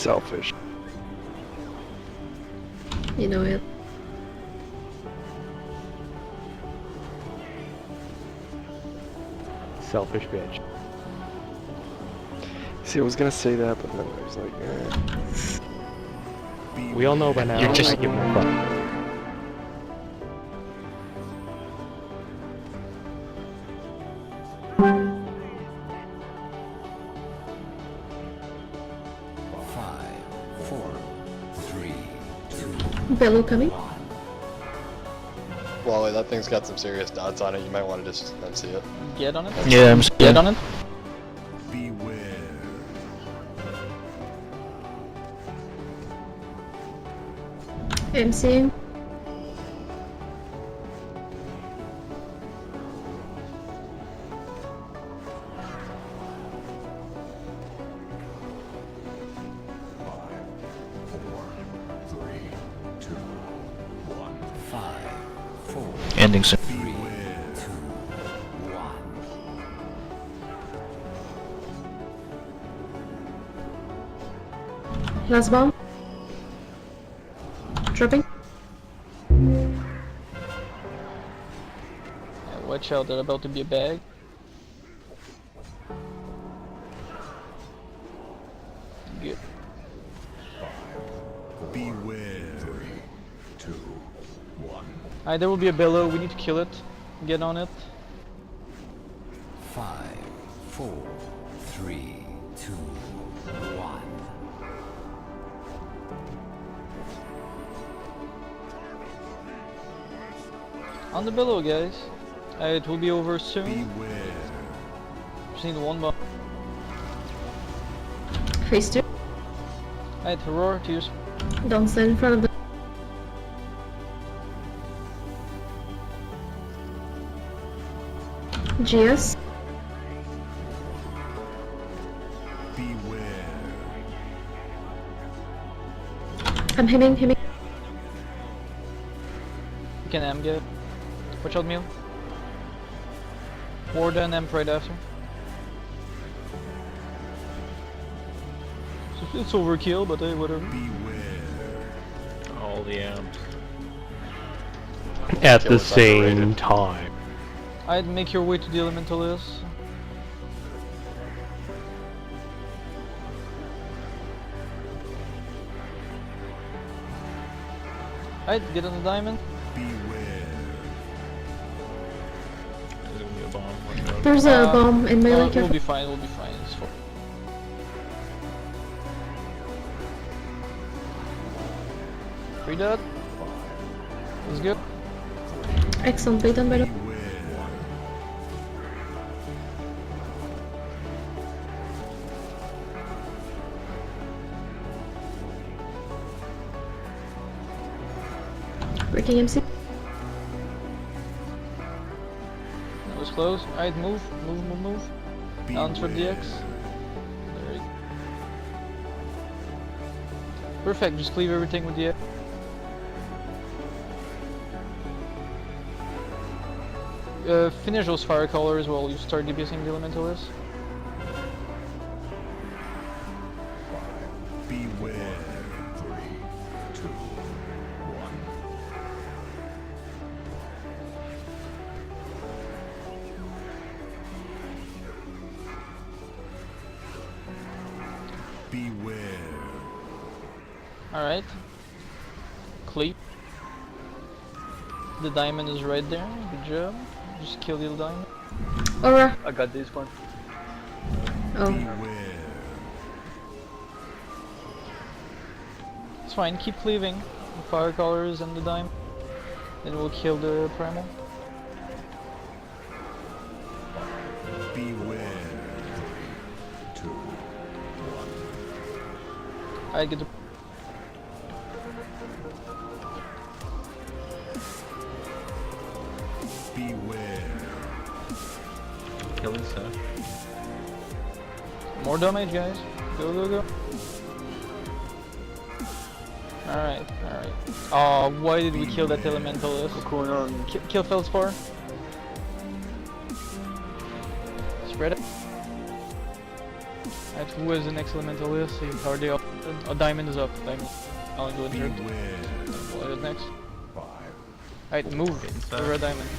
selfish. You know it. Selfish bitch. See, I was gonna say that, but then I was like, eh. We all know by now. You're just- give him a fuck. Bello coming. Wally, that thing's got some serious dots on it. You might want to just MC it. Get on it? Yeah, I'm Get on it? MCing. ending soon. Last bomb. Dropping. Watch out, there's about to be a bag. Good. Beware. 3, 2, 1. Alright, there will be a bellow, we need to kill it. Get on it. 5, 4, 3, 2, 1. On the bellow, guys. It will be over soon. Beware. Just need one bomb. Phase 2. Alright, roar to your Don't stand in front of the... GS. Beware. I'm hemming. You can M get. Watch out, meal. Warden M right after. It's overkill, but hey, whatever. Beware. All the amps. At Kill the is same underrated. time. I'd make your way to the elementalist. I'd get on the diamond. Beware. There's gonna be a bomb. Watch out. There's a bomb in melee. We'll Careful. be fine, we'll be fine. It's fine. Free dot. That's good. Excellent. Bait on Bello. Beware. Breaking MC. That was close. Alright, move. Down for DX. There you go. Perfect, just cleave everything with the finish those fire colors while you start DPSing the elementalist. Beware. 3, 2, 1. Beware. Alright. Cleave. The diamond is right there. Good job. Just kill the diamond. Aura. I got this one. Oh. Beware. It's fine, keep cleaving the fire colors and the diamond. Then we'll kill the primal. Beware. 3, 2, 1. I get the Beware. Killing stuff. more damage, guys. Go. Alright. Oh, why did we kill that elementalist? What's going on? Kill Feldspar. Spread it. Alright, who is the next elementalist? Are they up? Oh, diamond is up. Diamond. I'll go and hurt. Beware. What is next? 5, Alright, move. The red diamond.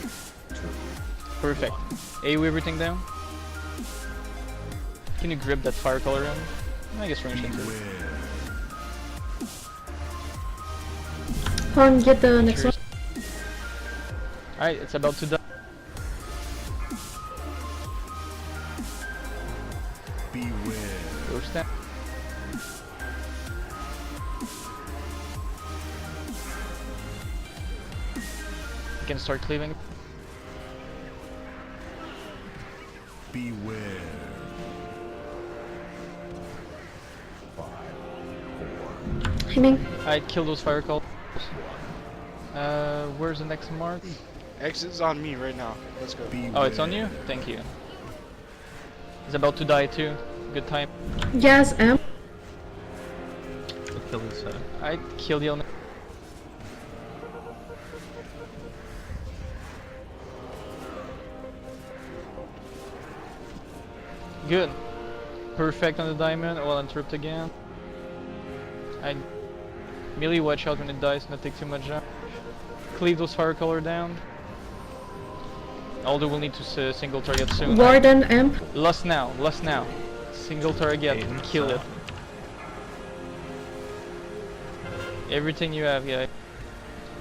Perfect. AoE everything down. Can you grip that fire color in? I guess range into it. beware. Horn, get the next one. Alright, it's about to die. Beware. Go stand. You can start cleaving. Beware. 5, 4, Hemming. Alright, kill those fire calls. Where's the next mark? Exit's on me right now. Let's go. beware. Oh, it's on you? Thank you. He's about to die too. Good time. Yes, M. Kill this I killed the element. Good. Perfect on the diamond. I'll interrupt again. I melee watch out when it dies, not take too much damage. Cleave those fire color down. Although we'll need to single target soon. Warden, M. Lust now, lust now. Single target, Okay, kill so- it. Everything you have, yeah.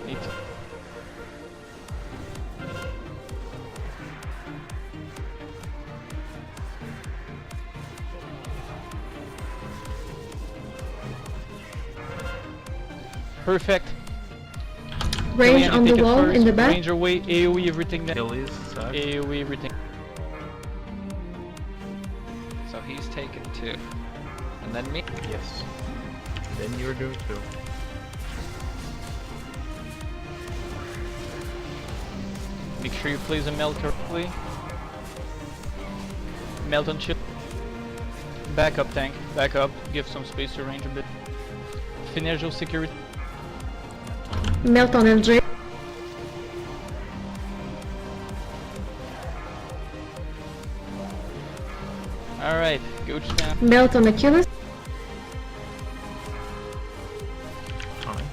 Need to. Perfect. Range Killian, on you the take it wall first. in the back. Range away, AoE everything down. Kill these. AoE everything. So he's taken 2. And then me? Yes. Then you're doing too. Make sure you place the melt correctly. Melt on chip. Back up tank, back up. Give some space to range a bit. Finish your security. Melt on LJ. Alright, go stand. Melt on Achilles. Time.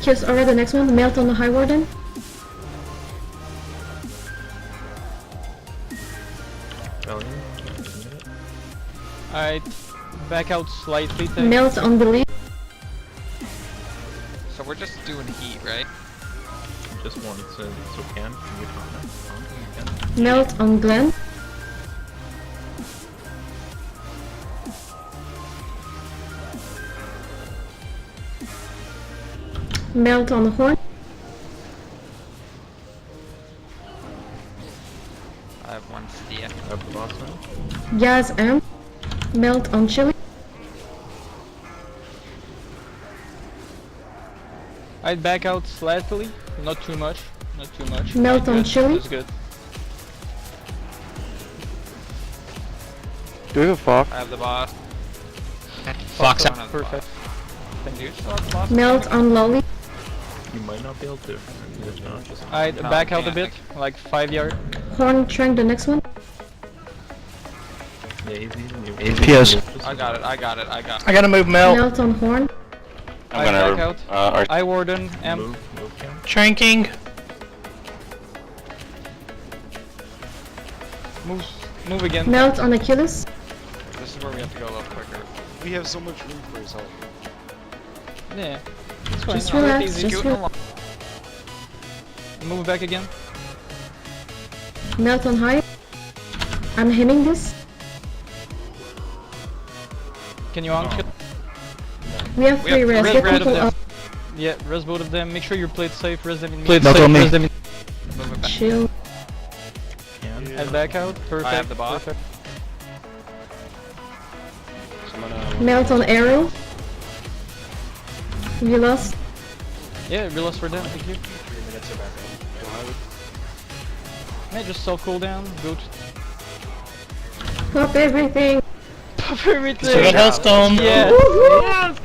Here's already the next one. Melt on the High Warden. Rebellion. Alright, back out slightly. Tank. Melt on Belief. So we're just doing heat, right? Just one. So can. You can. Melt on Glen. Melt on the Horn. I have 1 steer. Have the boss now. Gas M. Melt on Chili. Alright, back out slightly. Not too much. Not too much. Melt on Good, chili. That's good. Do we have a Fox? I have the boss. Fox Someone out. has the Perfect. boss. Thank Do you. you still have the boss? Melt on Lolly. You might not be able to. If not, just. Alright, No, back I out a can't. bit. Like 5 yards. Horn Trank the next one. Yeah, easy. PS. I got it, I got it, I got it. I gotta move Mel. Melt on Horn. I'm gonna back out. I Warden, M. Move, can. Tranking. Move again. Melt on Achilles. This is where we have to go a little quicker. We have so much room for his help. Yeah. It's fine. Just I'll let relax, easy. just Scooting relax. along. Move back again. Melt on High. I'm hemming this. Can you on kill? We have We have 3 res. res Get red of people them. up. Yeah, res both of them. Make sure you're played safe. Res them in me. Played safe, res them in. Move it back. Chill. Can. And back out. Perfect. I have the boss. Perfect. Melt on Arrow. We lost. Yeah, reload for them. Thank you. 3 minutes of background. Yeah, just self cooldown. Go to Pop everything. pop everything. Still got Hellstone. Yes. Woohoo! Yes.